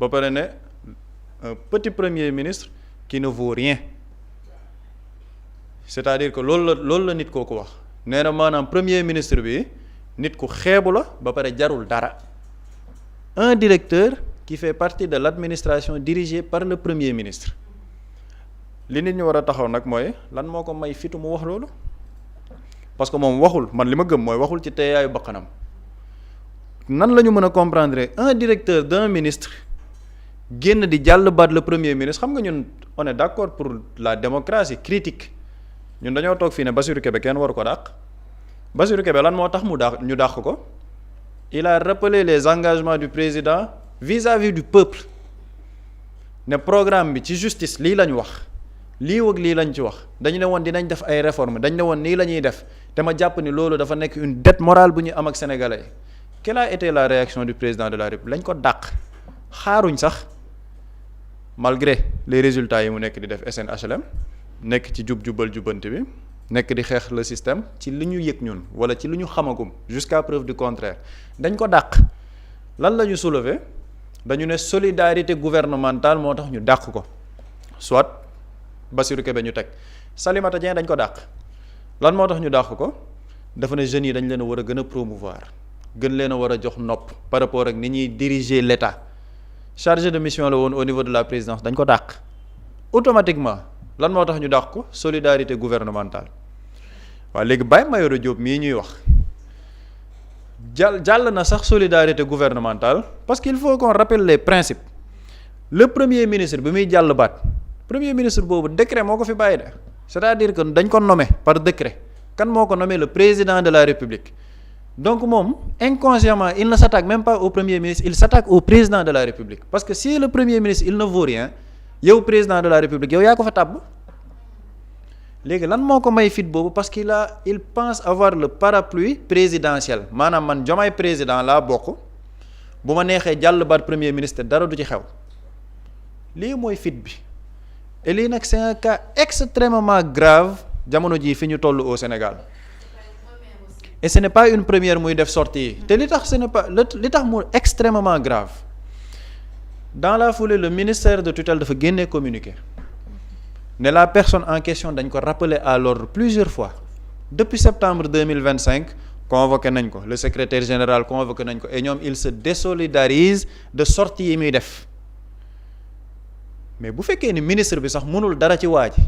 ba pare ne un petit premier ministre qui ne vaut rien c'est-à-dire que loolu la nit kooku wax nee na maanaam premier ministre bi nit ku xeebu la ba pare jarul dara un directeur qui fait partie de l'administration dirigée par le premier ministre li nit ñi war a taxaw nag mooy lan moo ko may fitu mu wax loolu parce que moom waxul man li ma gëm mooy waxul ci teeyaayu bakkanam nan la ñu mën a comprendre un directeur d'un ministre génn di jàll baat le premier ministre xam nga ñun on est d'accord pour la démocratie critique ñun dañoo toog fii ne Bassirou Kébé kenn waru ko dàq Bassirou Kébé lan moo tax ñu dàq ko il a rappelé les engagements du président vis-à-vis du peuple ne programme bi ci justice lii la ñu wax lii wëg lii lañ ci wax dañu ne woon dinañ def ay réformes dañ ne woon nii la ñuy def te ma jàpp ni loolu dafa nekk une dette morale bu ñu am ak sénégalais quelle a été la réaction du président de la République lañ ko dàq xaaruñ sax malgré les résultats yi mu nekk di def SNHLM nekk ci jubal jubanti bi nekk di xeex le système ci li ñu yëg ñun wala ci li ñu xamagum jusqu'à preuve du contraire dañ ko dàq lan la ñu soulever dañu ne solidarité gouvernementale moo tax ñu dàq ko soit Bassirou Kébé ñu teg Salimata Dieng dañ ko dàq lan moo tax ñu dàq ko dafa ne jeunes yi dañ leen a war a gën a promouvoir gën leen a war a jox nopp par rapport ak ni ñuy diriger l'État chargé de mission la woon au niveau de la présidence dañ ko dàq automatiquement lan moo tax ñu dàq ko solidarité gouvernementale waaw léegi Baye Mayoro Diop mii ñuy wax jàll na sax solidarité gouvernementale parce qu'il faut qu'on rappelle les principes le premier ministre bi muy jàll baat premier ministre boobu décret moo ko fi bàyyi de c'est-à-dire que dañ ko nommé par décret kan moo ko nommé le président de la République donc moom inconsciemment il ne s'attaque même pas au premier ministre il s'attaque au président de la République parce que si le premier ministre il ne vaut rien yow président de la République yow yaa ko fa tàbb léegi lan moo ko may fit boobu parce il pense avoir le parapluie présidentiel maanaam man Diomaye président laa bokk bu ma neexee jàll baat premier ministre dara du ci xew lii mooy fit bi et lii nag c'est un cas extrêmement grave jamono jii fi ñu toll au Sénégal et ce n'est pas une première muy def sortie yi te li tax ce n'est pas li tax mu extrêmement grave dans la foulée le ministère de tutelle dafa génnee communiqué ne la personne en question dañ ko rappeler à l'ordre plusieurs fois depuis septembre 2025 convoqué nañ ko le secrétaire général convoqué nañ ko et ñoom il se désolidarise de sortie yi muy def mais bu fekkee ni ministre bi sax mënul dara ci waa ji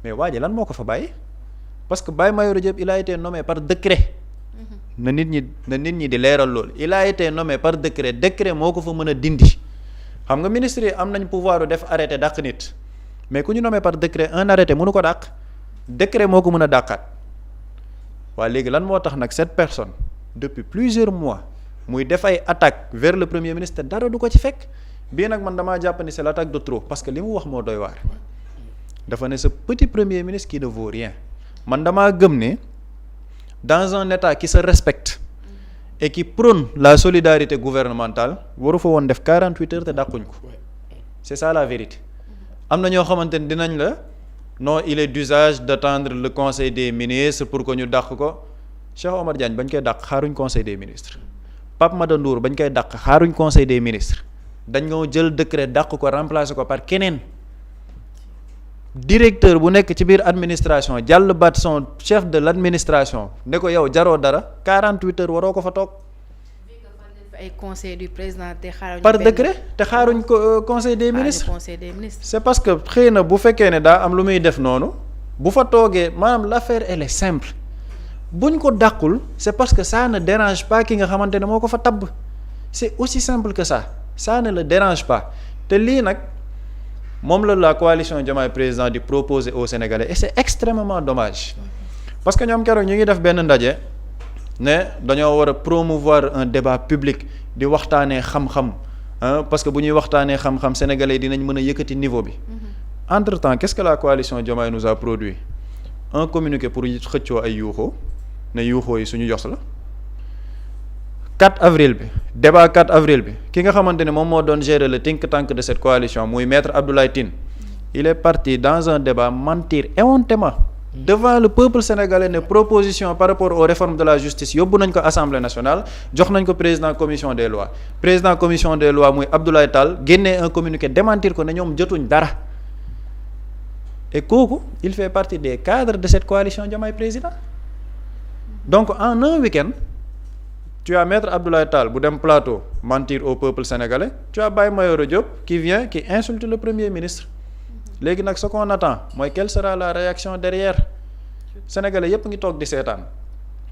mais waa ji lan moo ko fa bàyyi parce que Baye Mayoro Diop il a été nommé par décret na nit ñi di leeral loolu il a été nommé par décret moo ko fa mën a dindi xam nga ministre yi am nañ pouvoir def arrêté dàq nit mais ku ñu nommé par décret un arrêté mënu ko dàq décret moo ko mën a dàqaat waaye léegi lan moo tax nag cette personne depuis plusieurs mois muy def ay attaques vers le premier ministre dara du ko ci fekk bii nag man damaa jàpp ni c'est l'attaque de trop parce que li mu wax moo doy waar dafa ne ce petit premier ministre qui ne vaut rien man damaa gëm ne dans un état qui se respecte et qui prône la solidarité gouvernementale waru fa woon def 48 heures te dàquñ ko c'est ça la vérité am na ñoo xamante ne dinañ la non il est d'usage d'attendre le conseil des ministres pour que ñu dàq ko Cheikh Omar Diagne bañ koy dàq xaaruñ conseil des ministres Pape Mada Ndour bañ koy dàq xaaruñ conseil des ministres dañoo jël décret dàq ko remplacer ko par keneen directeur bu nekk ci biir administration jàll baat son chef de l'administration ne ko yow jaroo dara 48 heures waroo ko fa toog. ay conseil du président te xaaruñ par décret te xaaruñ ko conseil des ministres. c'est parce que xëy na bu fekkee ne daa am lu muy def noonu bu fa toogee maanaam l'affaire elle est simple buñ ko dàqul c'est parce que ça ne dérange pas ki nga xamante ne moo ko fa tabb c'est aussi simple que ça ne le dérange pas te lii nag moom la coalition Diomaye président di proposer aux Sénégalais et c'est extrêmement dommage parce que ñoom keroog ñu ngi def benn ndaje ne dañoo war a promouvoir un débat public di waxtaanee xam-xam parce que bu ñuy waxtaanee xam-xam sénégalais dinañ mën a yëkkati niveau bi entre-temps qu'est-ce que la coalition Diomaye nous a produit un communiqué pour xëccoo ay yuuxoo ne yuuxoo yi suñu yos la 4 avril bi débat 4 avril bi ki nga xamante ne moom moo doon gérer le think tank de cette coalition muy maître Abdoulaye Tine il est parti dans un débat mentir éhontément devant le peuple sénégalais ne proposition par rapport aux réformes de la justice yóbbu nañ ko assemblée nationale jox nañ ko président commission des lois muy Abdoulaye Tall génnee un communiqué démentir ko ne ñoom jotuñ dara et kooku il fait partie des cadres de cette coalition Diomaye Président donc en un week-end tu as maître Abdoulaye Tall bu dem plateau mentir au peuple sénégalais tu as Baye Mayoro Diop qui insulte le premier ministre léegi nag ce qu'on attend mooy quelle sera la réaction derrière sénégalais yépp ngi toog di seetaan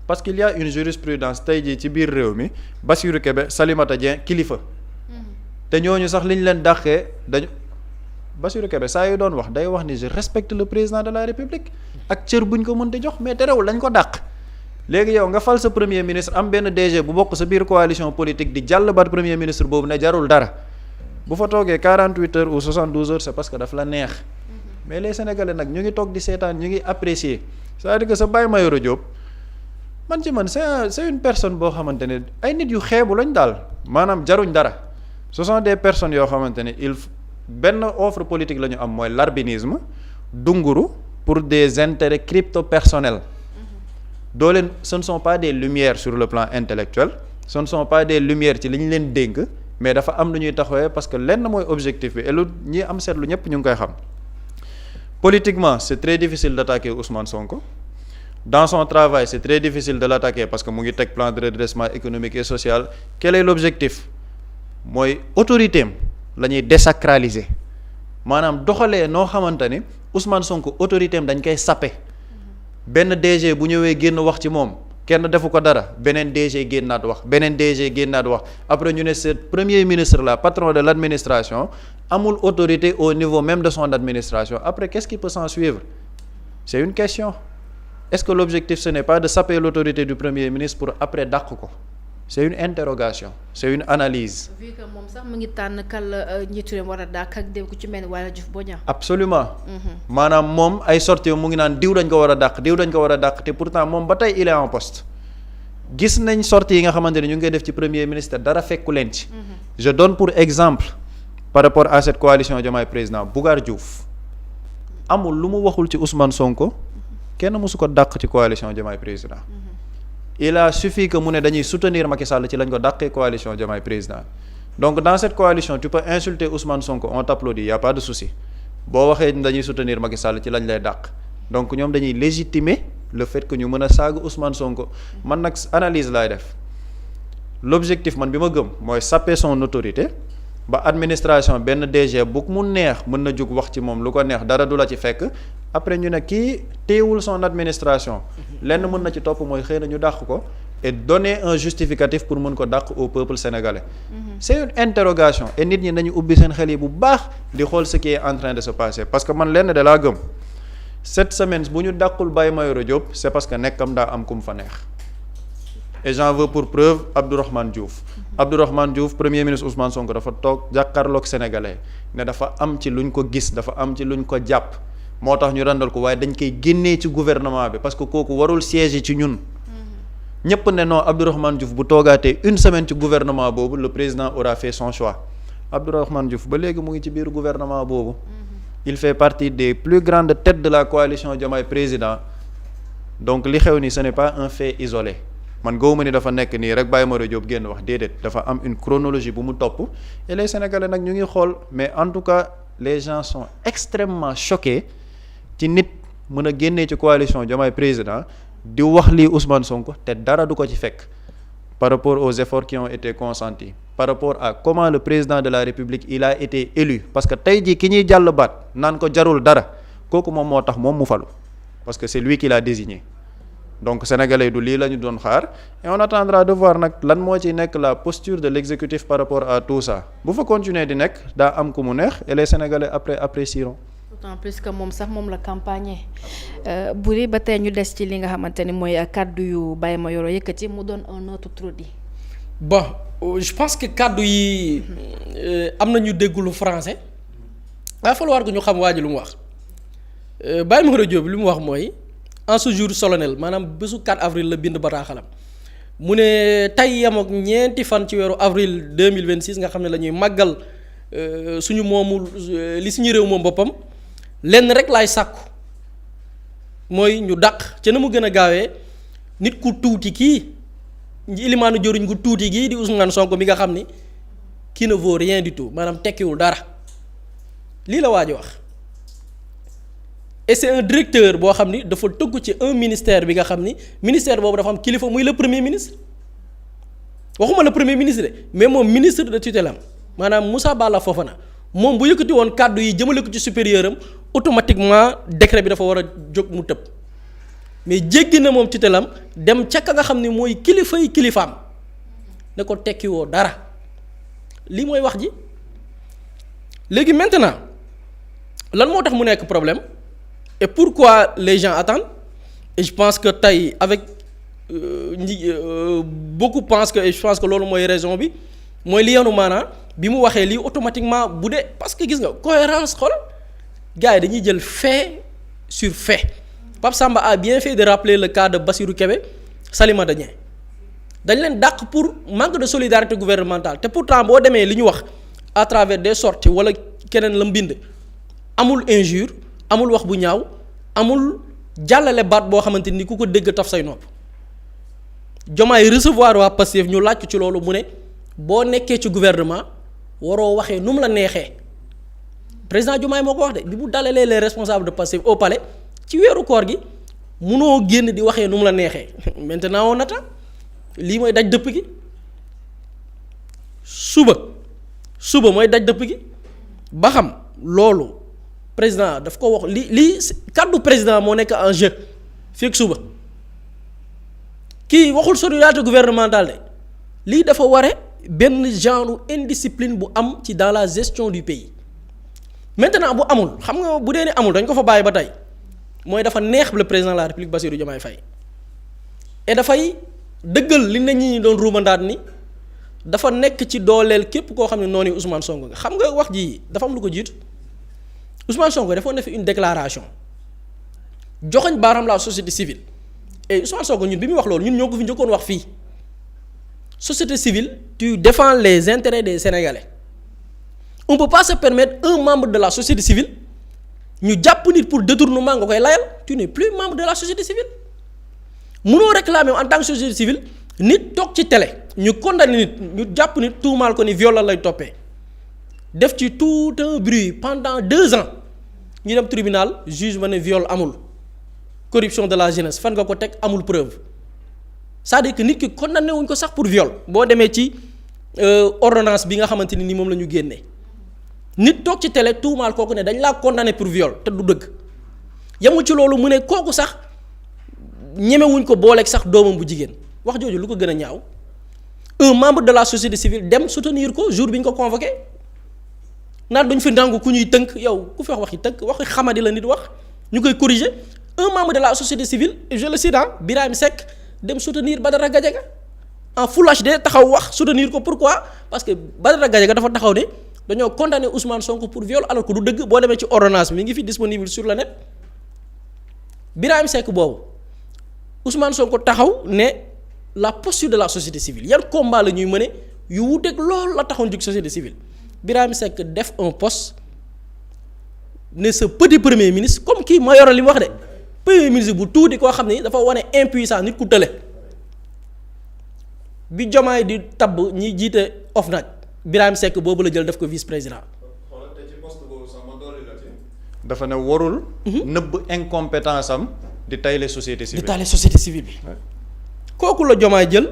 parce qu'il y a une jurisprudence tey jii ci biir réew mi Bassirou Kébé Salimata Dieng kilifa te ñooñu sax liñ leen dàqee dañu Bassirou Kébé saa yu doon wax day wax ni je respecte le président de la république ak cër buñ ko mënte jox mais terewul dañ ko dàq léegi yow nga fal sa premier ministre am benn DG bu bokk sa biir coalition politique di jàll bat premier ministre boobu ne jarul dara bu fa toogee 48 heures ou 72 heures c'est parce que daf la neex mais les sénégalais nag ñu ngi toog di seetaan ñu ngi apprécier c'est-à-dire que sa Baye Mayoro Diop man c'est une personne boo xamante ne ay nit yu xeebu lañ daal maanaam jaruñ dara ce sont des personnes yoo xamante ne benn offre politique la ñu am mooy l'arbinisme dunguru pour des intérêts crypto-personnels doo leen ce ne sont pas des lumières sur le plan intellectuel ce ne sont pas des lumières ci li ñu leen dénk mais dafa am lu ñuy taxawee parce que lenn mooy objectif bi et lu ñi am seetlu ñëpp ñu ngi koy xam politiquement c'est très difficile d'attaquer Ousmane Sonko dans son travail c'est très difficile de l'attaquer parce que mu ngi teg plan de redressement économique et social quel est l'objectif mooy autorité am la ñuy désacraliser maanaam doxalee noo xamante ni Ousmane Sonko autorité am dañ koy sape benn DG bu ñëwee génn wax ci moom kenn defu ko dara beneen DG génnaat wax beneen DG génnaat wax après ñu ne ce premier ministre là patron de l'administration amul autorité au niveau même de son administration après qu'est-ce qui peut s'en suivre c'est une question est-ce que l'objectif ce n'est pas de saper l'autorité du premier ministre pour après dàq ko c'est une interrogation c'est une analyse. vu que moom sax mu ngi tànn kal njiitu réew war a dàq ak dem ku ci mel ni Waly Diouf Bodiang. absolument maanaam moom ay sorties mu ngi naan diw dañ ko war a dàq diw dañ ko war a dàq te pourtant moom ba tey il est en poste gis nañ sorties yi nga xamante ne ñu ngi koy def ci premier ministre dara fekku leen ci. je donne pour exemple par rapport à cette coalition Diomaye Président Bougar Diouf amul lu mu waxul ci Ousmane Sonko kenn mësu ko dàq ci coalition Diomaye Président. il a suffi que mu ne dañuy soutenir Macky Sall ci lañ ko dàqee coalition Diomaye Président donc dans cette coalition tu peux insulter Ousmane Sonko on t'applaudit y a pas de souci boo waxee dañuy soutenir Macky Sall ci lañ lay dàq donc ñoom dañuy légitimer le fait que ñu mën a saaga Ousmane Sonko man nag analyse laay def l'objectif man bi ma gëm mooy saper son autorité ba administration benn DG bu mu neex mën na jóg wax ci moom lu ko neex dara du la ci fekk après ñu ne kii téewul son administration lenn mën na ci topp mooy xëy na ñu dàq ko et donner un justificatif pour mën ko dàq au peuple sénégalais c'est une interrogation et nit ñi nañu ubbi seen xel yi bu baax di xool ce qui est en train de se passer parce que man lenn de laa gëm cette semaine bu ñu dàqul Baye Mayoro Diop c'est parce que nekkam daa am kum fa neex et j'en veux pour preuve Abdourahmane Diouf premier ministre Ousmane Sonko dafa toog jàkkaarloog sénégalais ne dafa am ci luñ ko gis dafa am ci luñ ko jàpp moo tax ñu randal ko waaye dañ koy génnee ci gouvernement bi parce que kooku warul siéger ci ñun ñëpp ne non Abdourahmane Diouf bu toogaatee une semaine ci gouvernement boobu le président aura fait son choix Abdourahmane Diouf ba léegi mu ngi ci biir gouvernement boobu il fait partie des plus grandes têtes de la coalition Diomaye Président donc li xew ni ce n'est pas un fait isolé man gëwuma ni dafa nekk nii rek Baye Mayoro Diop génn wax déedéet dafa am une chronologie bu mu topp et les Sénégalais nag ñu ngi xool mais en tout cas les gens sont extrêmement choqués ci nit mën a génnee ci coalition Diomaye Président di wax lii Ousmane Sonko te dara du ko ci fekk par rapport aux efforts qui ont été consentis par rapport à comment le président de la République il a été élu parce que tey jii ki ñuy jàll baat naan ko jarul dara kooku moom moo tax moom mu falu parce que c'est lui qui l'a désigné donc sénégalais du lii la ñu doon xaar et on attendra de voir nag lan moo ci nekk la posture de l'exécutif par rapport à tout ça bu fa continuer di nekk daa am ku mu neex et les sénégalais après apprécieront. d'autant plus que moom sax moom la campagne buri ba tey ñu des ci li nga xamante ni mooy kàddu yu Baye Mayoro yëkkati mu doon un autre trodi. bon je pense que kàddu yi am na ñu déggulu français va falloir que ñu xam waa ji lu mu wax Baye Mayoro Diop li mu wax mooy en ce jour solennel maanaam bésu 4 avril la bind bataaxalam mu ne tey yem ak ñeenti fan ci weeru avril 2026 nga xam ne la ñuy màggal suñu moomul li suñu réew moom boppam lenn rek laay sàkku mooy ñu dàq ca na mu gën a gaawee nit ku tuuti kii ilimaanu jëriñ gu tuuti gii di Ousmane Sonko mi nga xam ni qui ne vaut rien du tout maanaam tekkiwul dara lii la waa ji wax et c'est un directeur boo xam ni dafa tëggu ci un ministère bi nga xam ni ministère boobu dafa am kilifa muy le premier ministre waxuma le premier ministre de mais moom ministre de tutelle am maanaam Moussa Balla Fofana moom bu yëkkati woon kàddu yi jëmale ko ci supérieur am automatiquement décret bi dafa war a jóg mu tëb mais jéggi na moom tutelle am dem ca ka nga xam ni mooy kilifay kilifaam ne ko tekkiwoo dara lii mooy wax ji léegi maintenant lan moo tax mu nekk problème et pourquoi les gens attendent et je pense que tey avec beaucoup pensent que et je pense que loolu mooy raison bi mooy li yanu maanaa bi mu waxee lii automatiquement bu dee parce que gis nga cohérence xool gars yi dañuy jël fait sur fait Pape Samba a bien fait de rappeler le cas de Bassirou Kébé Salimata Dieng dañ leen dàq pour manque de solidarité gouvernementale te pourtant boo demee li ñu wax à travers des sorties wala keneen la mbind amul injure amul wax bu ñaaw amul jàllale baat boo xamante ni ku ko dégg taf say nopp Diomaye recevoir waa Pastef ñu laaj ci loolu mu ne boo nekkee ci gouvernement waroo waxee nu mu la neexee président Diomaye moo ko wax de bi mu dalalee les responsables de Pastef au palais ci weeru koor gi munoo génn di waxee nu mu la neexee maintenant on attend lii mooy daj dëpp gi suba mooy daj dëpp gi ba xam loolu président daf ko wax lii kàddu président moo nekk en jeu fii ak suba kii waxul solidarité gouvernementale de lii dafa ware benn genre indiscipline bu am ci dans la gestion du pays maintenant bu amul xam nga bu dee ni amul dañ ko fa bàyyi ba tey mooy dafa neex le président de la République Bassirou Diomaye Faye et dafay dëggal li nit ñi doon ruumandaat ni dafa nekk ci dooleel képp koo xam ne noonu Ousmane Sonko nga xam nga wax ji dafa am lu ko jiitu Ousmane Sonko dafa def une déclaration joxoñ baaraam la société civile et Ousmane Sonko ñun bi muy wax loolu ñun ñoo ko fi njëkkoon wax fii société civile tu défends les intérêts des Sénégalais on peut pas se permettre un membre de la société civile ñu jàpp nit pour détournement nga koy layal tu n'es plus membre de la société civile mënoo réclamer en tant que société civile nit toog ci télé ñu condamné nit ñu jàpp nit tuumaal ko ni viol la lay toppee def ci tout un bruit pendant 2 ans ñu dem tribunal juge ba ne viol amul corruption de la jeunesse fan nga ko teg amul preuve c'est-à-dire que nit ki condamné wuñ ko sax pour viol boo demee ci ordonnance bi nga xamante ni moom la ñu génnee nit toog ci télé tuumaal kooku ne dañ laa condamné pour viol te du dëgg yemul ci loolu mu ne kooku sax ñemewuñ ko booleeg sax doomam bu jigéen wax jooju lu ko gën a ñaaw un membre de la société civile dem soutenir ko jour bi ñu ko convoqué naan duñ fi nangu ku ñuy tënk yow ku fi waxi tënk waxi xamadi la nit wax ñu koy corriger un membre de la société civile je le cite Birahim Seck dem soutenir Badara Gadiaga en full HD taxaw wax soutenir ko pourquoi parce que Badara Gadiaga dafa taxaw ne dañoo condamné Ousmane Sonko pour viol alors que du dëgg boo demee ci ordonnance mi ngi fi disponible sur le net Birahim Seck boobu Ousmane Sonko taxaw ne la posture de la société civile yan combat la ñuy mëne yu wuteeg loolu la taxoon jóg société civile Birahim Seck def un post ne ce petit premier ministre comme kii ma yoroon li mu wax de premier ministre bu tuuti koo xam ne dafa wane impuissant nit ku tële bi Diomaye di tabb ñi jiite OFNAC Birahim Seck boobu la jël def ko vice président. dafa ne warul. nëbb incompétence am di tayle société civile. di tayle société civile bi. kooku la Diomaye jël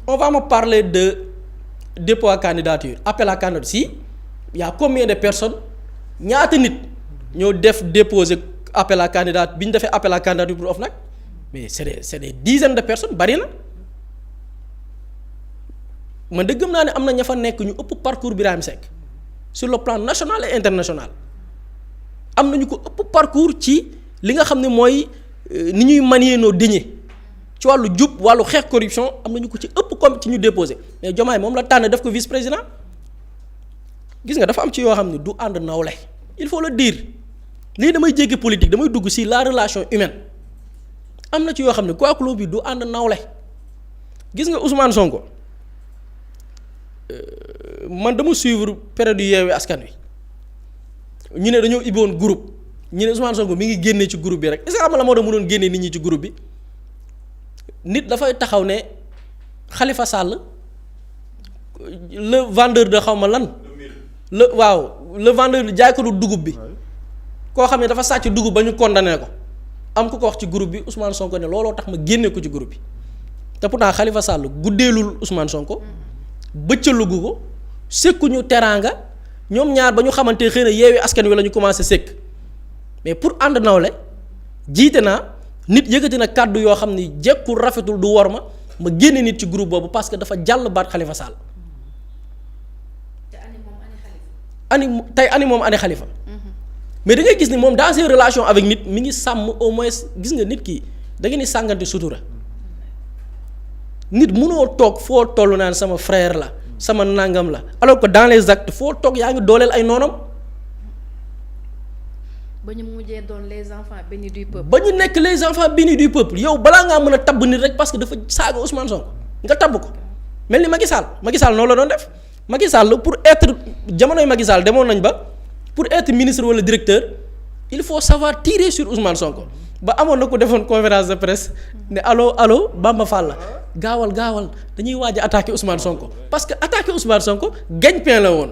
on va me parler de dépôt à candidature appel à candidature si y a combien de personnes ñaata nit ñoo def déposer appel à candidature bi ñu defee appel à candidature pour OFNAC mais c'est des dizaines de personnes bari na man de gëm naa ne am na ña fa nekk ñu ëpp parcours Birahim Seck sur le plan national et international am na ñu ko ëpp parcours ci li nga xam ne mooy ni ñuy manier nos deniers ci wàllu jub wàllu xeex corruption am na ñu ko ci ëpp comme ci ñu déposé mais Diomaye moom la tànn def ko vice président gis nga dafa am ci yoo xam ne du ànd nawle il faut le dire lii damay jéggi politique damay dugg si la relation humaine am na ci yoo xam ne quoi que bi du ànd nawle gis nga Ousmane Sonko man dama suivre période yu Yewwi Askan Wi ñu ne dañoo ibboon groupe ñu ne Ousmane Sonko mi ngi génnee ci groupe bi rek est-ce que xam nga la moo doon mënoon génnee nit ñi ci groupe bi nit dafay taxaw ne Khalifa Sall le vendeur de xaw ma lan. le vendeur de jaay ko du dugub bi. koo xam ne dafa sàcc dugub ba ñu condamné ko am ku ko wax ci groupe bi Ousmane Sonko ne looloo tax ma génne ko ci groupe bi te pourtant Khalifa Sall guddeelul Ousmane Sonko bëccalugu ko sekkuñu teraanga ñoom ñaar ba ñu xamante xëy na yeewi askan wi la ñu commencé sekk mais pour ànd nawle jiite naa nit yëkkati na kàddu yoo xam ni jekkul rafetul du wor ma génne nit ci groupe boobu parce que dafa jàll baat Khalifa Sall. ani moom ani Khalifa. mais da ngay gis ni moom dans ses relations avec nit mi ngi sàmm au moins gis nga nit ki da ngeen di sàngante sutura nit mënoo toog foo toll naan sama frère la sama nangam la alors que dans les actes foo toog yaa ngi dooleel ay noonam. ba ñu mujjee doon les enfants bénis du peuple. ba ñu nekk les enfants bénis du peuple yow balaa ngaa mën a tabb nit rek parce que dafa saaga Ousmane Sonko nga tabb ko mel ni Macky Sall noonu la doon def Macky Sall pour être jamonoy Macky Sall demoon nañ ba. pour être ministre wala directeur il faut savoir tirer sur Ousmane Sonko ba amoon na ko defoon conférence de presse ne allo Bamba Fall la gaawal dañuy waaj a attaquer Ousmane Sonko parce que attaquer Ousmane Sonko gagne-pain la woon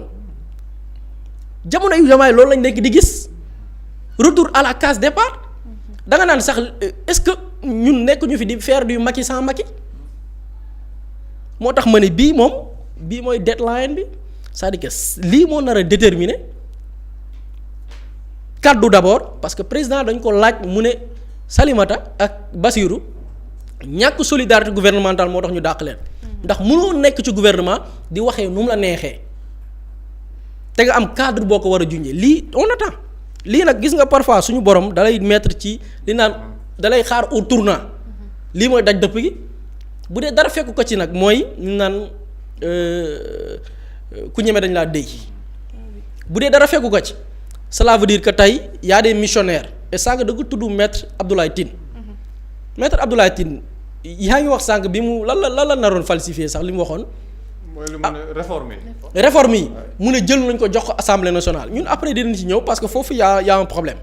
jamono yu jamaay loolu lañ nekk di gis retour à la case départ da nga naan sax est-ce que ñun nekk ñu fi di faire du Macky sans Macky moo tax ma ne bii mooy deadline bi c'est-à-dire que lii moo nar a déterminer. kaddu d'abord parce que président dañ ko laaj mu ne Salimata ak Bassirou ñàkk solidarité gouvernementale moo tax ñu dàq leen ndax mënoo nekk ci gouvernement di waxee nu mu la neexee te nga am cadre boo ko war a junjee lii on attend lii nag gis nga parfois suñu borom dalay mettre ci li naan dalay xaar au tournant lii mooy daj dëpp gi bu dee dara fekk ko ci nag mooy ñu naan ku ñeme dañ laa déy bu dee dara fekku ko ci. cela veut dire que tey y a des missionnaires et sànq da ko tudd maître Abdoulaye Tine maître Abdoulaye Tine yaa ngi wax sànq bi mu lan la naroon falsifier sax li mu waxoon. mooy li mu ne réforme yi mu ne jël nañ ko jox ko assemblée nationale ñun après dinañ ci ñëw parce que foofu y a un problème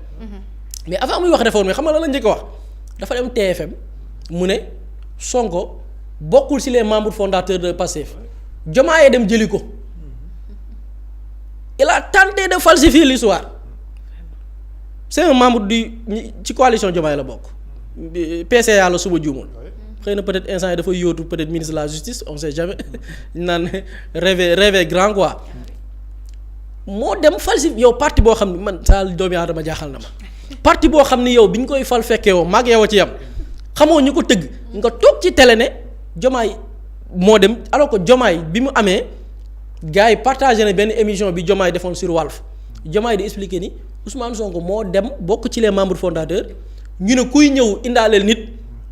mais avant muy wax réforme yi xam nga lan la njëkk a wax dafa dem TFM mu ne Sonko bokkul ci les membres fondateurs de Pastef Diomaye dem jëli ko il a tenté de falsifier l'histoire c'est un membre ci coalition Diomaye la bokk PCA la suba juumul xëy na peut-être instant yi dafa yóotu peut-être ministre de la justice on sait jamais naan rêver grand quoi moo dem falsifier yow parti boo xam ne man saal doomi aadama jaaxal na ma parti boo xam ne yow bi ñu koy fal fekkee woo mag yow a ci yam xamoo ñu ko tëgg nga toog ci télé ne Diomaye moo dem alors que Diomaye bi mu amee gars yi partagé na benn émission bi Diomaye defoon sur Walf Diomaye di expliquer ni Ousmane Sonko moo dem bokk ci les membres fondateurs ñu ne kuy ñëw indaaleel nit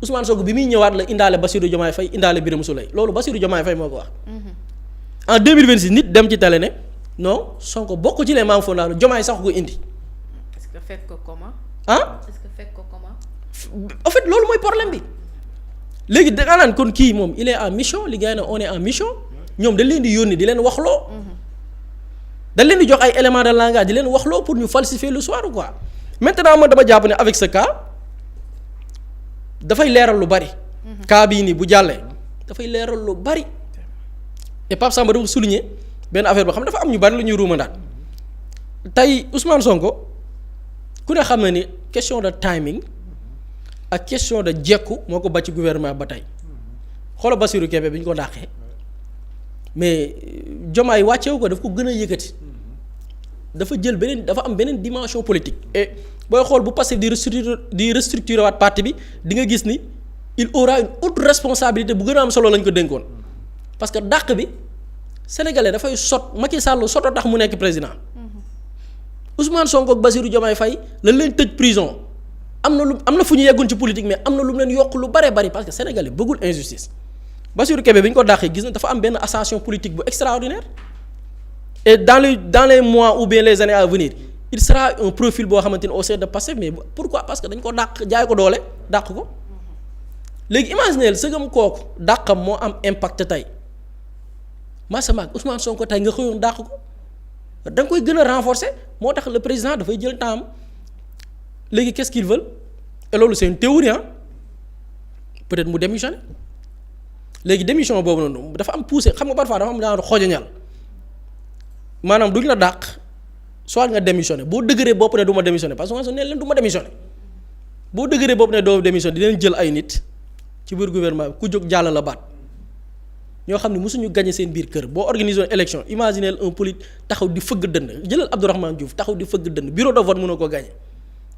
Ousmane Sonko bi muy ñëwaat la indaale Bassirou Diomaye Faye indaale Birame Souleye loolu Bassirou Diomaye Faye moo ko wax. en 2026 nit dem ci télé ne non Sonko bokk ci les membres fondateurs Diomaye sax ko indi. est-ce que fekk ko comment. est-ce que fekk ko comment. en fait loolu mooy problème bi léegi da nga naan kon kii moom il est en mission li gars yi ne on est en mission ñoom dañ leen di yónni di leen waxloo. dañ leen di jox ay éléments de langage di leen waxloo pour ñu falsifier le soir quoi maintenant man dama jàpp ne avec ce cas dafay leeral lu bari. cas bii nii bu jàllee dafay leeral lu bari et Pape Samba dafa souligner benn affaire boo xam dafa am ñu bari lu ñuy ruumandaat tey Ousmane Sonko ku ne xam na ni question de timing ak question de jekku moo ko ba ci gouvernement ba tey xoolal Bassirou Kébé bi ñu ko dàqee mais Diomaye wàcceewu ko daf ko gën a yëkkati dafa jël beneen dafa am beneen dimension politique et booy xool bu passé di restructurer waat parti bi di nga gis ni il aura une autre responsabilité bu gën a am solo lañ ko dénkoon parce que dàq bi sénégalais dafay sot Macky Sall soto tax mu nekk président Ousmane Sonko ak Bassirou Diomaye Faye lañ leen tëj prison am na fu ñu yeggoon ci politique mais am na lu mu leen yokk lu bare bari parce que sénégalais bëggul injustice Bassirou Kébé bi ñu ko dàqee gis na dafa am benn ascension politique bu extraordinaire et dans les mois ou bien les années à venir il sera un profil boo xamante ni au sein de Pastef mais pourquoi parce que dañ ko dàq jaay ko doole dàq ko léegi imaginez sëgam kooku dàqam moo am impact tey Massamaak Ousmane Sonko tey nga xëyoon dàq ko da nga koy gën a renforcer moo tax le président dafay jël temps léegi qu'est-ce qu'ils veulent et loolu c'est une théorie peut-être mu démissionner léegi démission boobu noonu dafa am poussé xam nga parfois dafa am genre xojoñal maanaam duñ la dàq soit nga démissionner boo dëgëree bopp ne du ma démissionner parce que ne leen du ma démissionner boo dëgëree bopp ne doo démissionner di leen jël ay nit ci biir gouvernement bi ku jóg jàll la baat ñoo xam ne mosuñu gagné seen biir kër boo organisé woon élection imaginez un politique taxaw di fëgg dënd jëlal Abdourahmane Diouf taxaw di fëgg dënd bureau de vote mënoo ko gagné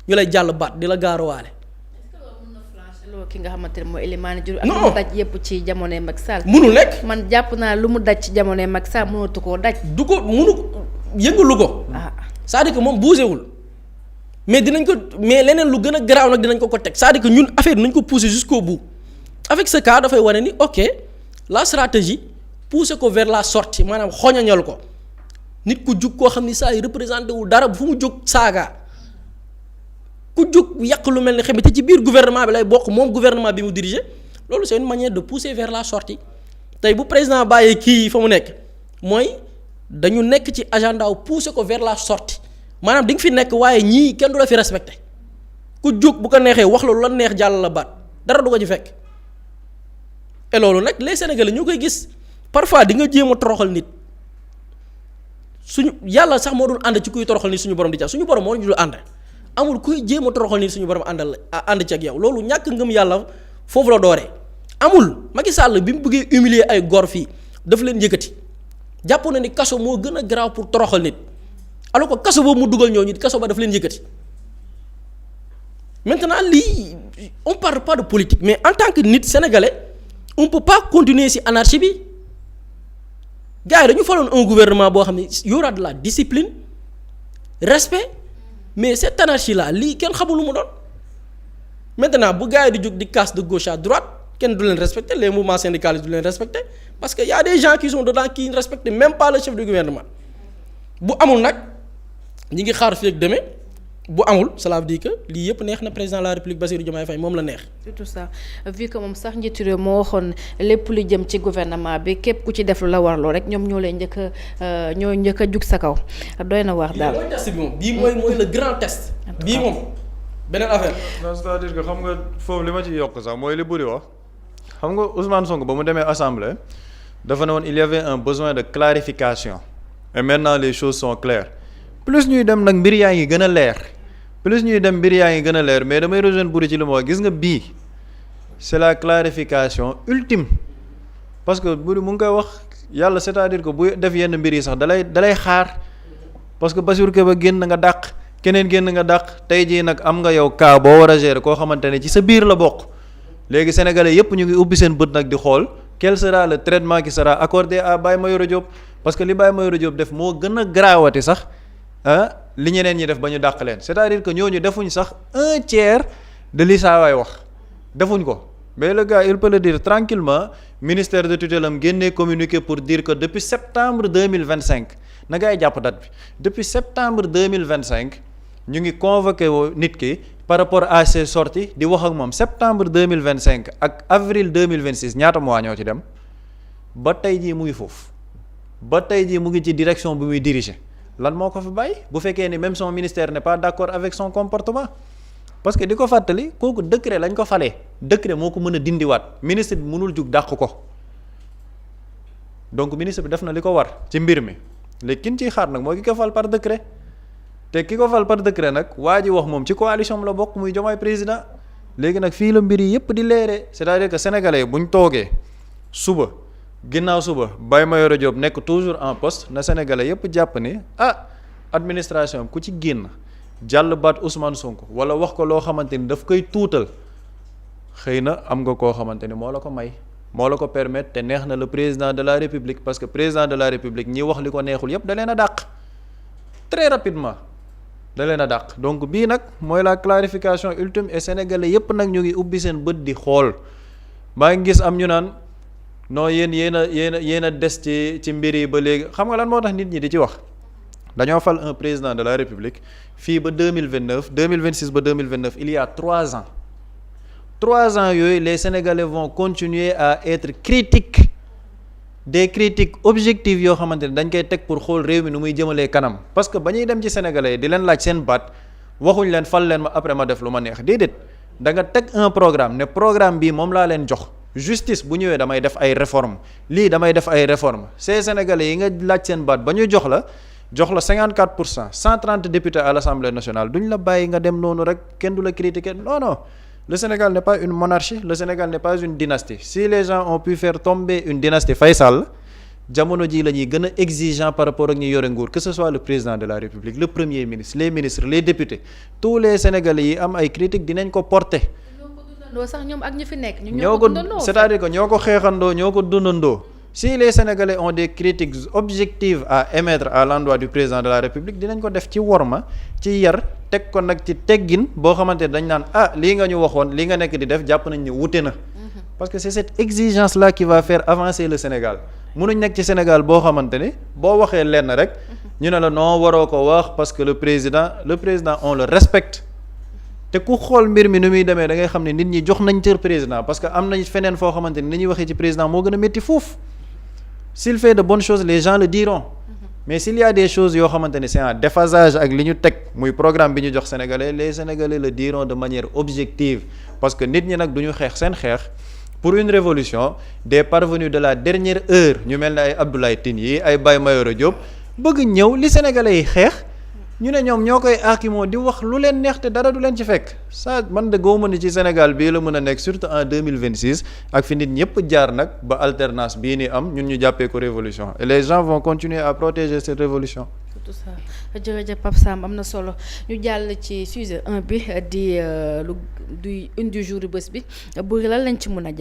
ñu lay jàll baat di la gaaruwaale. est-ce que loolu mën na flancher loo ki nga xamante ne mooy Elimane Diouf ak lu mu daj yépp ci jamonoy Macky Sall. munul nekk man jàpp naa lu mu daj ci jamonoy Macky Sall mënatu koo daj. du ko munu yëngalu ko. c'est-à-dire que moom bougéwul mais dinañ ko mais leneen lu gën a garaaw nag dinañ ko teg c'est-à-dire que ñun affaire nañ ko pousser jusqu'au bout avec ce cas dafay wane ni ok la stratégie pousser ko vers la sortie maanaam xoñañal ko nit ku jug koo xam ni saa yi représenté wul dara fu mu jóg saaga ku jug yàq lu mel ni xam te ci biir gouvernement bi lay bokk moom gouvernement bi mu diriger loolu c'est une manière de pousser vers la sortie tey bu président bàyyee kii fa mu nekk mooy dañu nekk ci agenda wu pousser ko vers la sortie maanaam di nga fi nekk waaye ñii kenn du la fi respecté ku jóg bu ko neexee wax loolu la neex jàll la baat dara du ko ci fekk et loolu nag les Sénégalais ñoo koy gis parfois di nga jéem a toroxal nit suñu yàlla sax moo dul ànd ci kuy toroxal nit suñu borom di ca suñu borom moo ñu dul ànd amul kuy jéem a toroxal nit suñu borom ànd ci ak yow loolu ñàkk ngëm yàlla foofu la dooree amul Macky Sall bi mu bëggee humilier ay góor fii daf leen yëkkati jàpp na ni kaso moo gën a garaaw pour toroxal nit alors que kaso boobu mu dugal ñooñu kaso ba daf leen yëkkati maintenant lii on parle pas de politique mais en tant que nit sénégalais on peut pas continuer ci anarchie bi gars yi dañu faloon un gouvernement boo xam ne y aura de la discipline respect mais cette anarchie là lii kenn xamul lu mu doon maintenant bu gars yi di jóg di casse de gauche à droite kenn du leen respecter les mouvements syndicalistes du leen respecter parce que y a des gens qui sont dedans qui ne respectent même pas le chef du gouvernement bu amul nag ñi ngi xaar fii ak demee bu amul cela veut dire que lii yëpp neex na président de la République Bassirou Diomaye Faye moom la neex. tout ça vu que moom sax njiitu réew moo waxoon lépp lu jëm ci gouvernement bi képp ku ci def lu la warloo rek ñoom ñoo lay njëkk a jug sa kaw doy na waar daal. mooy test bi moom bii mooy le grand test. bii moom beneen affaire. non c'est-à-dire que xam nga foofu li ma ci yokk sax mooy li Boury wax xam nga Ousmane Sonko ba mu demee assemblée dafa ne woon il y avait un besoin de clarification et maintenant les choses sont claires plus ñuy dem nag mbir yaa ngi gën a leer. plus ñuy dem mbir yaa ngi gën a leer mais damay rejoindre Boury ci li ma wax gis nga bii c'est la clarification ultime parce que Boury mu ngi koy wax yàlla c'est-à-dire que bu def yenn mbir yi sax dalay xaar parce que Bassirou Keba génn nga dàq keneen génn nga dàq tey jii nag am nga yow cas boo war a gérer koo xamante ne ci sa biir la bokk léegi sénégalais yépp ñu ngi ubbi seen bët nag di xool quel sera le traitement qui sera accordé à Baye Mayoro Diop parce que li Baye Mayoro Diop def moo gën a garaawati sax li ñeneen ñi def ba ñu dàq leen c'est-à-dire que ñooñu defuñ sax un tiers de li saa waay wax defuñ ko mais le gars il peut le dire tranquillement ministère de tutelle am génnee communiqué pour dire que depuis septembre 2025 na ngay jàpp date bi depuis septembre 2025 ñu ngi convoqué woo nit ki par rapport à ses sorties di wax ak moom septembre 2025 ak avril 2026 ñaata mois ñoo ci dem ba tey jii mu ngi foofu ba tey jii mu ngi ci direction bi muy diriger. lan moo ko fi bàyyi bu fekkee ni même son ministère n'est pas d'accord avec son comportement parce que di ko fàttali kooku décret lañ ko falee décret moo ko mën a dindiwaat ministre bi mënul jug dàq ko donc ministre bi def na li ko war ci mbir mi léegi kin ciy xaar nag mooy ki ko fal par décret te ki ko fal par décret nag waa ji wax moom ci coalition la bokk muy Diomaye président léegi nag fii la mbir yi yépp di leeree c'est-à-dire que sénégalais buñ toogee suba ginnaaw suba Baye Mayoro Diop nekk toujours en poste na sénégalais yépp jàpp ni administration ku ci génn jàll baat Ousmane Sonko wala wax ko loo xamante ni daf koy tuutal xëy na am nga koo xamante ni moo la ko may moo la ko permettre te neex na le président de la république parce que président de la république ñi wax li ko neexul yépp da leen a dàq très rapidement da leen a dàq donc bii nag mooy la clarification ultime et sénégalais yépp nag ñu ngi ubbi seen bët di xool maa ngi gis am ñu naan non yéen a des ci mbir yi ba léegi xam nga lan moo tax nit ñi di ci wax dañoo fal un président de la république fii ba 2029 2026 ba 2029 il y a 3 ans 3 ans yooyu les sénégalais vont continuer à être critiques des critiques objectives yoo xamante ne dañ koy teg pour xool réew mi nu muy jëmalee kanam parce que ba ñuy dem ci sénégalais di leen laaj seen baat waxuñ leen fal leen ma après ma def lu ma neex déedéet da nga teg un programme ne programme bii moom laa leen jox justice bu ñëwee damay def ay réformes lii damay def ay réformes ces sénégalais yi nga laaj seen baat ba ñu jox la 54%, 130 députés à l'Assemblée nationale duñ la bàyyi nga dem noonu rek kenn du la critiquer non. Le Sénégal n'est pas une monarchie, le Sénégal n'est pas une dynastie. Si les gens ont pu faire tomber une dynastie Faye Sall jamono ji la ñuy gën a exigeant par rapport ak ñi yore nguur que ce soit le président de la République le premier ministre les ministres les députés tous les Sénégalais yi am ay critiques dinañ ko porter. ñoo sax ñoom ak ñi fi nekk. ñoo ko c'est-à-dire que ñoo ko xeexandoo ñoo ko dundandoo. Si les Sénégalais ont des critiques objectives à émettre à l'endroit du président de la République dinañ ko def ci worma ci yar teg ko nag ci teggin boo xamante ne dañ naan lii nga ñu waxoon lii nga nekk di def jàpp nañ ni wute na. Parce que c'est cette exigence là qui va faire avancer le Sénégal mënuñ nekk ci Sénégal boo xamante ni boo waxee lenn rek ñu ne la non waroo ko wax parce que le président on le respecte. te ku xool mbir mi nu muy demee da ngay xam ne nit ñi jox nañ cër président parce que am nañ feneen foo xamante ni ñuy waxee ci président moo gën a métti foofu. S'il fait de bonnes choses les gens le diront mais s'il y a des choses yoo xamante ne c'est en déphasage ak li ñu teg muy programme bi ñu jox sénégalais les sénégalais le diront de manière objective parce que nit ñi nag du ñu xeex seen xeex pour une révolution des parvenus de la dernière heure ñu mel ne ay Abdoulaye Tine yi ay Baye Mayoro Diop bëgg ñëw li sénégalais yi xeex ñu ne ñoom ñoo koy aakimoo di wax lu leen neex te dara du leen ci fekk ça man de gëwuma ni ci Sénégal bii la mën a nekk surtout en 2026 ak fi nit ñëpp jaar nag ba alternance bii ni am ñun ñu jàppee ko révolution et les gens vont continuer à protéger cette révolution. tout ça jërëjëf Pape Samb am na solo ñu jàll ci sujet 1 bi di une du jour bés bi Boury lan lañ ci mën a